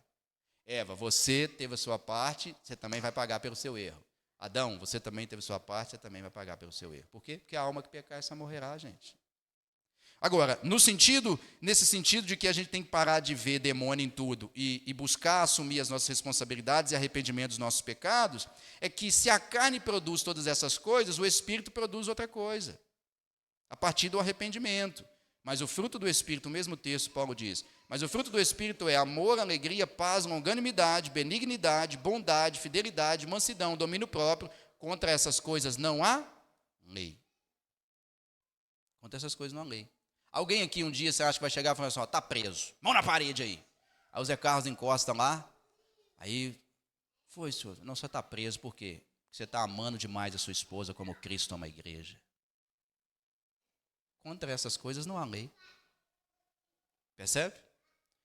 Eva, você teve a sua parte, você também vai pagar pelo seu erro. Adão, você também teve a sua parte, você também vai pagar pelo seu erro. Por quê? Porque a alma que pecar, essa morrerá, gente. Agora, nesse sentido de que a gente tem que parar de ver demônio em tudo e buscar assumir as nossas responsabilidades e arrependimento dos nossos pecados, é que se a carne produz todas essas coisas, o Espírito produz outra coisa, a partir do arrependimento. Mas o fruto do Espírito, o mesmo texto, Paulo diz, mas o fruto do Espírito é amor, alegria, paz, longanimidade, benignidade, bondade, fidelidade, mansidão, domínio próprio. Contra essas coisas não há lei. Contra essas coisas não há lei. Alguém aqui um dia, você acha que vai chegar e falar assim, ó, tá preso, mão na parede aí. Aí o Zé Carlos encosta lá, aí, foi, senhor, não, você está preso, por quê? Porque você está amando demais a sua esposa como Cristo ama a igreja. Contra essas coisas não há lei. Percebe?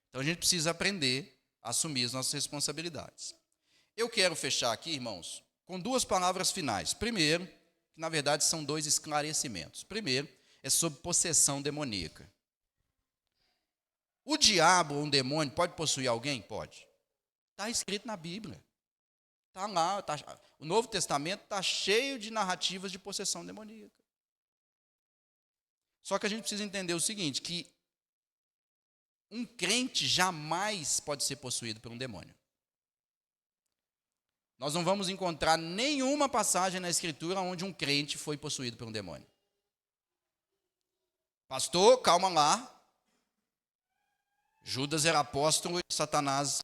Então a gente precisa aprender a assumir as nossas responsabilidades. Eu quero fechar aqui, irmãos, com duas palavras finais. Primeiro, que na verdade são dois esclarecimentos. Primeiro, é sobre possessão demoníaca. O diabo ou um demônio pode possuir alguém? Pode. Está escrito na Bíblia. Está lá. O Novo Testamento está cheio de narrativas de possessão demoníaca. Só que a gente precisa entender o seguinte, que um crente jamais pode ser possuído por um demônio. Nós não vamos encontrar nenhuma passagem na Escritura onde um crente foi possuído por um demônio. Pastor, calma lá. Judas era apóstolo e Satanás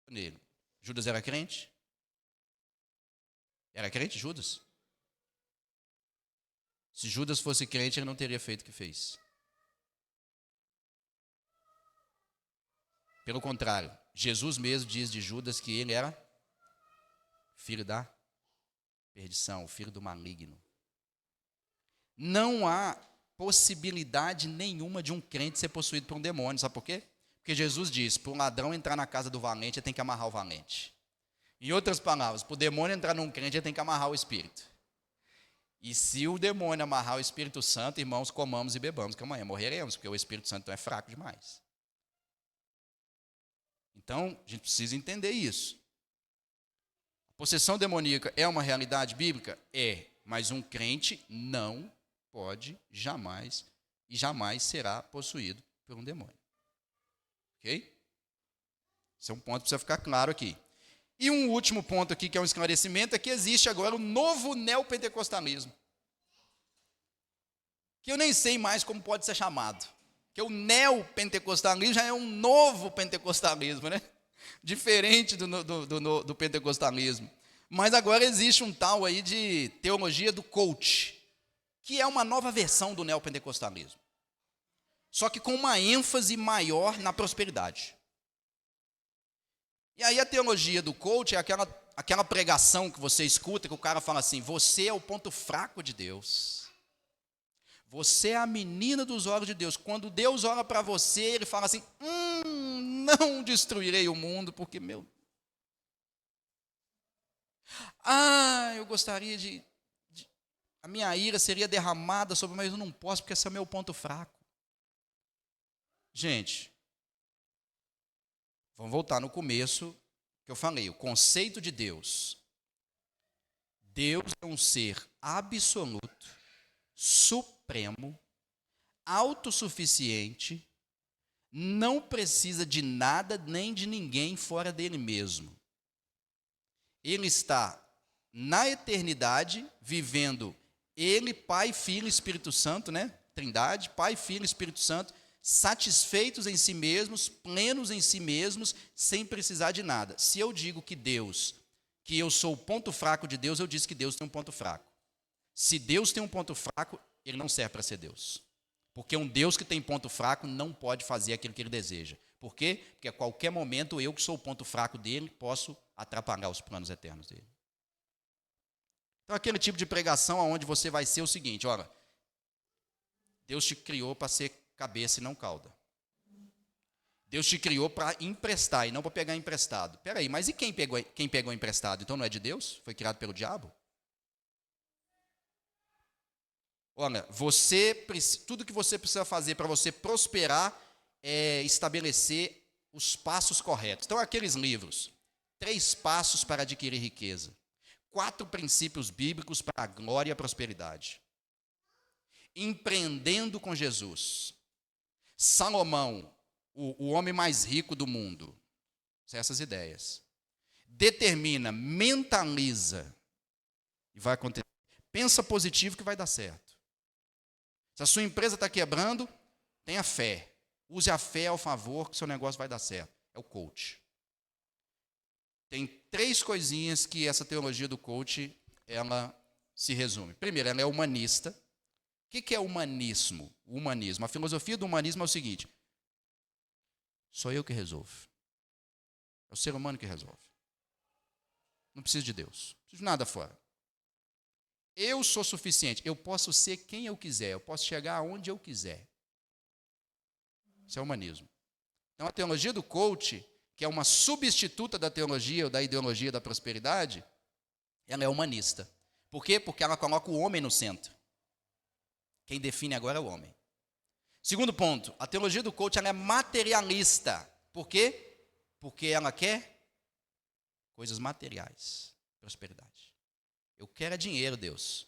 nele. Judas era crente? Era crente, Judas? Se Judas fosse crente, ele não teria feito o que fez. Pelo contrário, Jesus mesmo diz de Judas que ele era filho da perdição, filho do maligno. Não há possibilidade nenhuma de um crente ser possuído por um demônio. Sabe por quê? Porque Jesus diz, para um ladrão entrar na casa do valente, ele tem que amarrar o valente. Em outras palavras, para o demônio entrar num crente, ele tem que amarrar o espírito. E se o demônio amarrar o Espírito Santo, irmãos, comamos e bebamos, que amanhã morreremos, porque o Espírito Santo é fraco demais. Então, a gente precisa entender isso. A possessão demoníaca é uma realidade bíblica? É, mas um crente não pode jamais e jamais será possuído por um demônio. Ok? Esse é um ponto que precisa ficar claro aqui. E um último ponto aqui, que é um esclarecimento, é que existe agora o novo neopentecostalismo. Que eu nem sei mais como pode ser chamado. Que o neopentecostalismo já é um novo pentecostalismo, né? Diferente do pentecostalismo. Mas agora existe um tal aí de teologia do coach, que é uma nova versão do neopentecostalismo. Só que com uma ênfase maior na prosperidade. E aí a teologia do coach é aquela pregação que você escuta, que o cara fala assim, você é o ponto fraco de Deus. Você é a menina dos olhos de Deus. Quando Deus olha para você, ele fala assim, não destruirei o mundo, porque eu gostaria a minha ira seria derramada sobre, mas eu não posso, porque esse é o meu ponto fraco. Gente, vamos voltar no começo que eu falei, o conceito de Deus. Deus é um ser absoluto, supremo, autossuficiente, não precisa de nada nem de ninguém fora dele mesmo. Ele está na eternidade, vivendo ele, Pai, Filho e Espírito Santo, né? Trindade, Pai, Filho e Espírito Santo, satisfeitos em si mesmos, plenos em si mesmos, sem precisar de nada. Se eu digo que eu sou o ponto fraco de Deus, eu disse que Deus tem um ponto fraco. Se Deus tem um ponto fraco, ele não serve para ser Deus. Porque um Deus que tem ponto fraco não pode fazer aquilo que ele deseja. Por quê? Porque a qualquer momento eu, que sou o ponto fraco dele, posso atrapalhar os planos eternos dele. Então, aquele tipo de pregação onde você vai ser o seguinte, olha, Deus te criou para ser cabeça e não cauda. Deus te criou para emprestar e não para pegar emprestado. Espera aí, mas e quem pegou emprestado? Então não é de Deus? Foi criado pelo diabo? Olha, tudo que você precisa fazer para você prosperar é estabelecer os passos corretos. Então, aqueles livros, 3 passos para adquirir riqueza, 4 princípios bíblicos para a glória e a prosperidade. Empreendendo com Jesus. Salomão, o homem mais rico do mundo. São essas ideias. Determina, mentaliza, e vai acontecer. Pensa positivo que vai dar certo. Se a sua empresa está quebrando, tenha fé. Use a fé ao favor que seu negócio vai dar certo. É o coach. Tem 3 coisinhas que essa teologia do coach, ela se resume. Primeiro, ela é humanista. O que é humanismo? O humanismo. A filosofia do humanismo é o seguinte: sou eu que resolvo. É o ser humano que resolve. Não preciso de Deus. Não preciso de nada fora. Eu sou suficiente. Eu posso ser quem eu quiser. Eu posso chegar aonde eu quiser. Isso é humanismo. Então, a teologia do coach, que é uma substituta da teologia ou da ideologia da prosperidade, ela é humanista. Por quê? Porque ela coloca o homem no centro. Quem define agora é o homem. Segundo ponto, a teologia do coach ela é materialista. Por quê? Porque ela quer coisas materiais, prosperidade. Eu quero é dinheiro, Deus.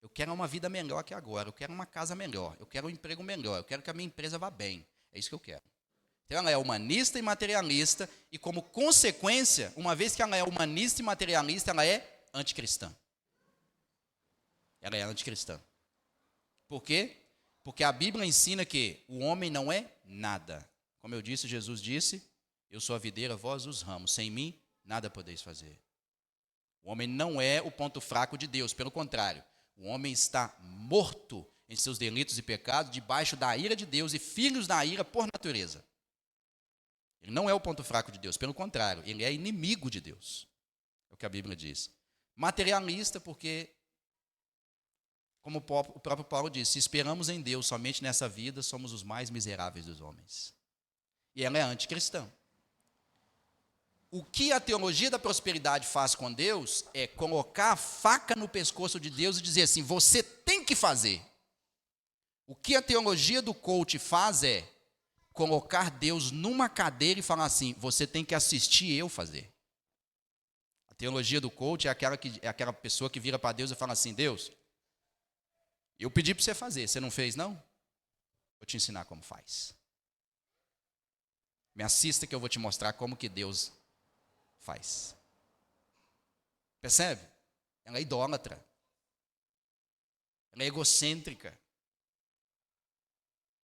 Eu quero uma vida melhor que agora. Eu quero uma casa melhor. Eu quero um emprego melhor. Eu quero que a minha empresa vá bem. É isso que eu quero. Então, ela é humanista e materialista. E, como consequência, uma vez que ela é humanista e materialista, ela é anticristã. Ela é anticristã. Por quê? Porque a Bíblia ensina que o homem não é nada. Como eu disse, Jesus disse, eu sou a videira, vós os ramos. Sem mim, nada podeis fazer. O homem não é o ponto fraco de Deus. Pelo contrário, o homem está morto em seus delitos e pecados, debaixo da ira de Deus e filhos da ira por natureza. Ele não é o ponto fraco de Deus. Pelo contrário, ele é inimigo de Deus. É o que a Bíblia diz. Materialista porque, como o próprio Paulo disse, se esperamos em Deus somente nessa vida, somos os mais miseráveis dos homens. E ela é anticristã. O que a teologia da prosperidade faz com Deus é colocar a faca no pescoço de Deus e dizer assim, você tem que fazer. O que a teologia do coach faz é colocar Deus numa cadeira e falar assim, você tem que assistir eu fazer. A teologia do coach é aquela pessoa que vira para Deus e fala assim, Deus, eu pedi para você fazer, você não fez não? Vou te ensinar como faz. Me assista que eu vou te mostrar como que Deus faz. Percebe? Ela é idólatra. Ela é egocêntrica.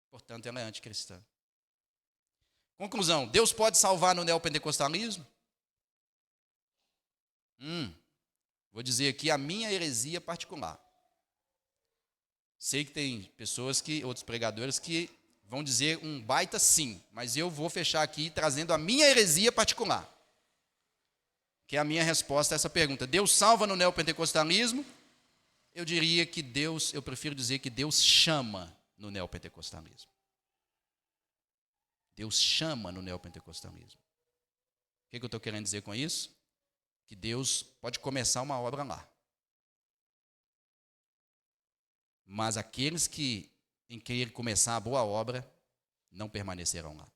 Portanto, ela é anticristã. Conclusão, Deus pode salvar no neopentecostalismo? Vou dizer aqui a minha heresia particular. Sei que tem pessoas outros pregadores que vão dizer um baita sim, mas eu vou fechar aqui trazendo a minha heresia particular, que é a minha resposta a essa pergunta. Deus salva no neopentecostalismo? Eu diria que eu prefiro dizer que Deus chama no neopentecostalismo. Deus chama no neopentecostalismo. O que eu estou querendo dizer com isso? Que Deus pode começar uma obra lá. Mas aqueles em quem Ele começar a boa obra, não permanecerão lá.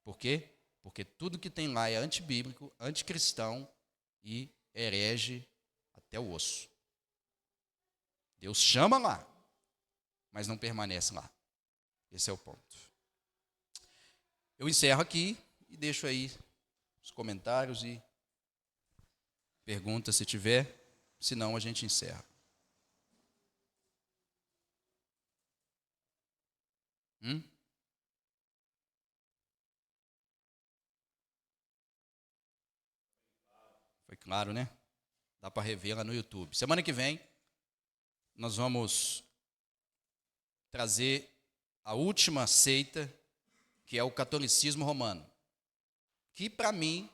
Por quê? Porque tudo que tem lá é antibíblico, anticristão e herege até o osso. Deus chama lá, mas não permanece lá. Esse é o ponto. Eu encerro aqui e deixo aí os comentários e Pergunta se tiver, senão a gente encerra. Foi claro, né? Dá para rever lá no YouTube. Semana que vem, nós vamos trazer a última seita, que é o catolicismo romano. Que, para mim,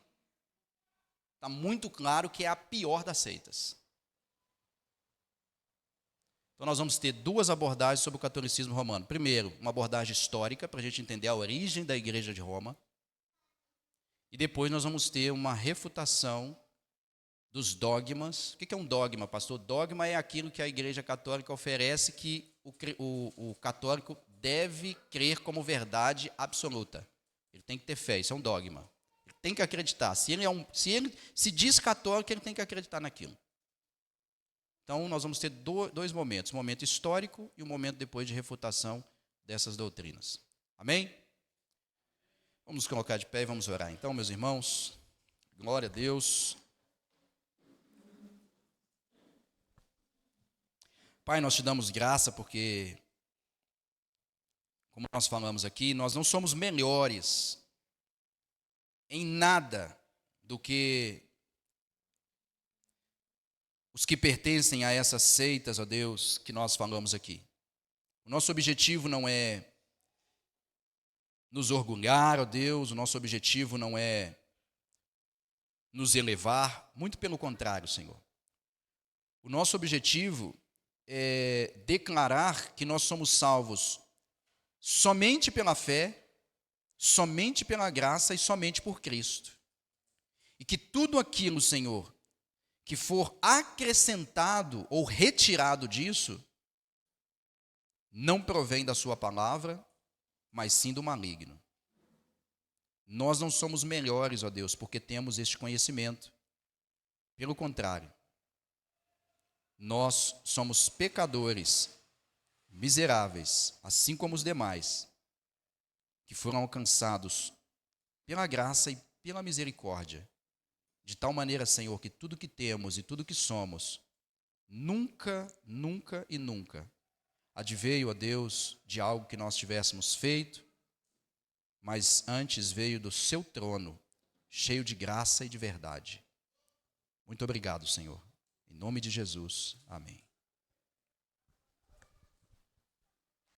está muito claro que é a pior das seitas. Então, nós vamos ter duas abordagens sobre o catolicismo romano. Primeiro, uma abordagem histórica, para a gente entender a origem da Igreja de Roma. E depois nós vamos ter uma refutação dos dogmas. O que é um dogma, pastor? Dogma é aquilo que a Igreja Católica oferece que o católico deve crer como verdade absoluta. Ele tem que ter fé, isso é um dogma. Ele tem que acreditar. Se ele se diz católico, ele tem que acreditar naquilo. Então, nós vamos ter dois momentos, um momento histórico e um momento depois de refutação dessas doutrinas. Amém? Vamos nos colocar de pé e vamos orar. Então, meus irmãos, glória a Deus. Pai, nós te damos graça porque, como nós falamos aqui, nós não somos melhores em nada do que os que pertencem a essas seitas, ó Deus, que nós falamos aqui. O nosso objetivo não é nos orgulhar, ó Deus, o nosso objetivo não é nos elevar, muito pelo contrário, Senhor. O nosso objetivo é declarar que nós somos salvos somente pela fé, somente pela graça e somente por Cristo. E que tudo aquilo, Senhor, que for acrescentado ou retirado disso, não provém da sua palavra, mas sim do maligno. Nós não somos melhores, ó Deus, porque temos este conhecimento. Pelo contrário, nós somos pecadores, miseráveis, assim como os demais, que foram alcançados pela graça e pela misericórdia, de tal maneira, Senhor, que tudo que temos e tudo que somos, nunca, nunca e nunca adveio, ó Deus, de algo que nós tivéssemos feito, mas antes veio do seu trono, cheio de graça e de verdade. Muito obrigado, Senhor. Em nome de Jesus, amém.